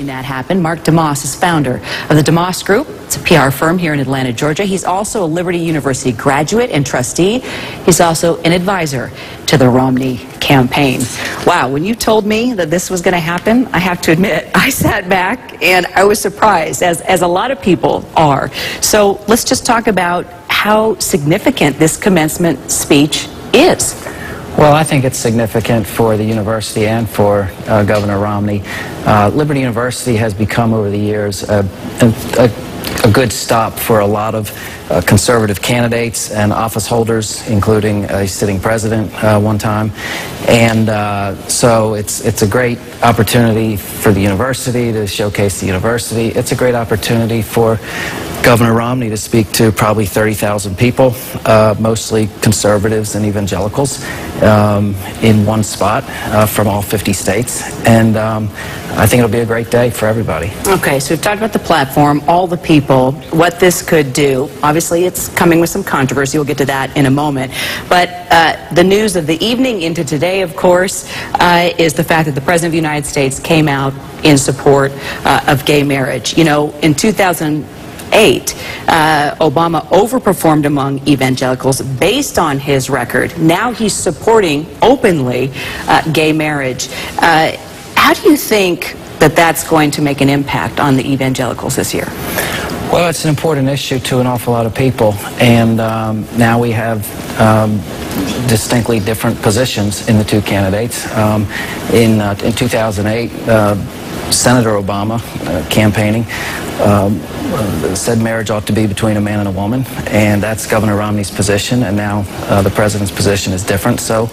making that happen. Mark DeMoss is founder of the DeMoss Group. It's a PR firm here in Atlanta, Georgia. He's also a Liberty University graduate and trustee. He's also an advisor to the Romney campaign. Wow, when you told me that this was going to happen, I have to admit, I sat back and I was surprised, as a lot of people are. So let's just talk about how significant this commencement speech is. Well, I think it's significant for the university and for Governor Romney. Liberty University has become over the years a good stop for a lot of conservative candidates and office holders, including a sitting president one time. And so it's a great opportunity for the university to showcase the university. It's a great opportunity for Governor Romney to speak to probably 30,000 people, mostly conservatives and evangelicals, in one spot from all 50 states. And I think it'll be a great day for everybody. Okay, so we've talked about the platform, all the people, what this could do. Obviously, it's coming with some controversy. We'll get to that in a moment. But the news of the evening into today, of course, is the fact that the President of the United States came out in support of gay marriage. You know, in 2008, Obama overperformed among evangelicals based on his record. Now he's supporting openly gay marriage. How do you think that that's going to make an impact on the evangelicals this year? Well, it's an important issue to an awful lot of people, and now we have distinctly different positions in the two candidates. In 2008, Senator Obama, campaigning, said marriage ought to be between a man and a woman, and that's Governor Romney's position, and now the president's position is different. So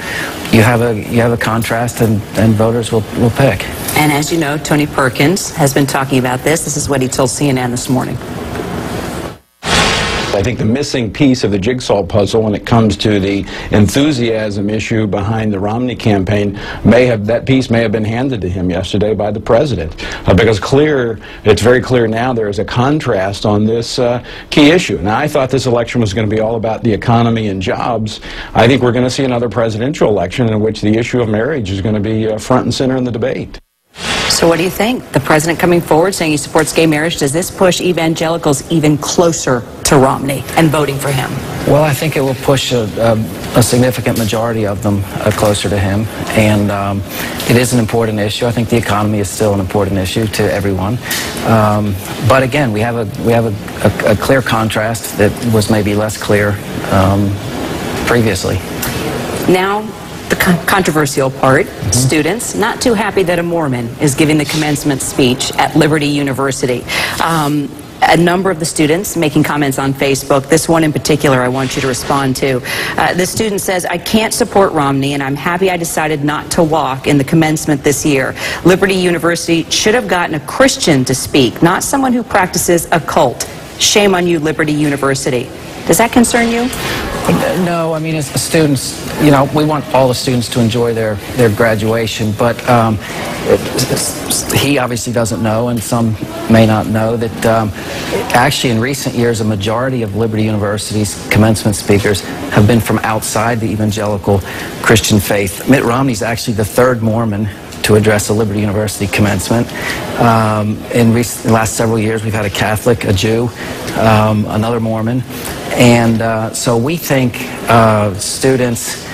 you have a contrast, and voters will pick. And as you know, Tony Perkins has been talking about this. This is what he told CNN this morning. I think the missing piece of the jigsaw puzzle when it comes to the enthusiasm issue behind the Romney campaign that piece may have been handed to him yesterday by the president, because it's very clear now there is a contrast on this key issue. Now, I thought this election was going to be all about the economy and jobs. I think we're going to see another presidential election in which the issue of marriage is going to be front and center in the debate. So what do you think? The president coming forward saying he supports gay marriage, does this push evangelicals even closer to Romney and voting for him? Well, I think it will push a significant majority of them closer to him, and it is an important issue. I think the economy is still an important issue to everyone. But again, we have a clear contrast that was maybe less clear previously. Now, the controversial part, students not too happy that a Mormon is giving the commencement speech at Liberty University. A number of the students making comments on Facebook. This one in particular I want you to respond to. The student says, I can't support Romney, and I'm happy I decided not to walk in the commencement this year. Liberty University should have gotten a Christian to speak, not someone who practices a cult. Shame on you, Liberty University. Does that concern you? No, I mean, as students, you know, we want all the students to enjoy their graduation, but he obviously doesn't know, and some may not know, that actually in recent years a majority of Liberty University's commencement speakers have been from outside the evangelical Christian faith. Mitt Romney's actually the third Mormon to address a Liberty University commencement. In the last several years, we've had a Catholic, a Jew, another Mormon, and so we think students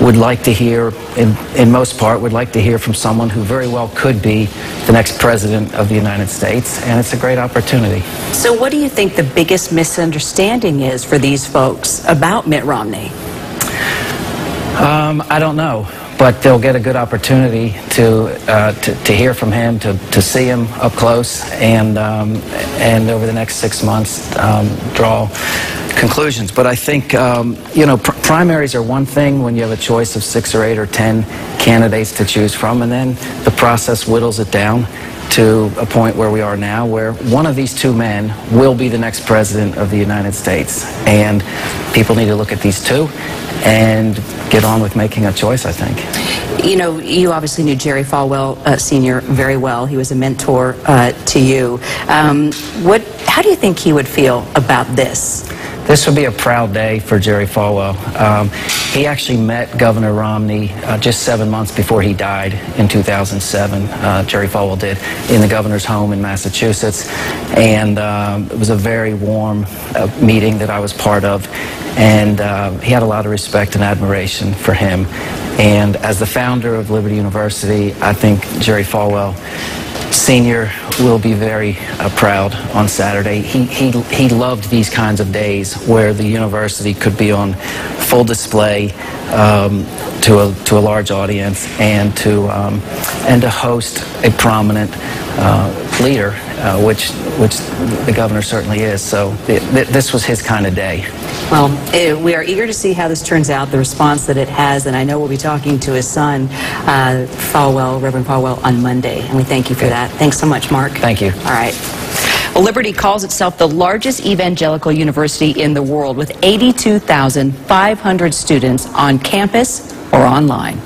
would like to hear, in most part, would like to hear from someone who very well could be the next president of the United States, and it's a great opportunity. So what do you think the biggest misunderstanding is for these folks about Mitt Romney? I don't know. But they'll get a good opportunity to hear from him, to see him up close, and over the next 6 months draw conclusions. But I think you know, primaries are one thing when you have a choice of 6 or 8 or 10 candidates to choose from, and then the process whittles it down to a point where we are now, where one of these two men will be the next president of the United States, and people need to look at these two and get on with making a choice, I think. You know, you obviously knew Jerry Falwell Sr. very well. He was a mentor to you. How do you think he would feel about this? This would be a proud day for Jerry Falwell. He actually met Governor Romney just 7 months before he died in 2007. Jerry Falwell did, in the governor's home in Massachusetts. And it was a very warm meeting that I was part of. And he had a lot of respect and admiration for him. And as the founder of Liberty University, I think Jerry Falwell Sr. will be very proud on Saturday. He loved these kinds of days where the university could be on full display to a large audience and to host a prominent leader, which the governor certainly is. So this was his kind of day. Well, we are eager to see how this turns out, the response that it has, and I know we'll be talking to his son, Falwell, Reverend Falwell, on Monday, and we thank you for that. Thanks so much, Mark. Thank you. All right. Well, Liberty calls itself the largest evangelical university in the world with 82,500 students on campus or online.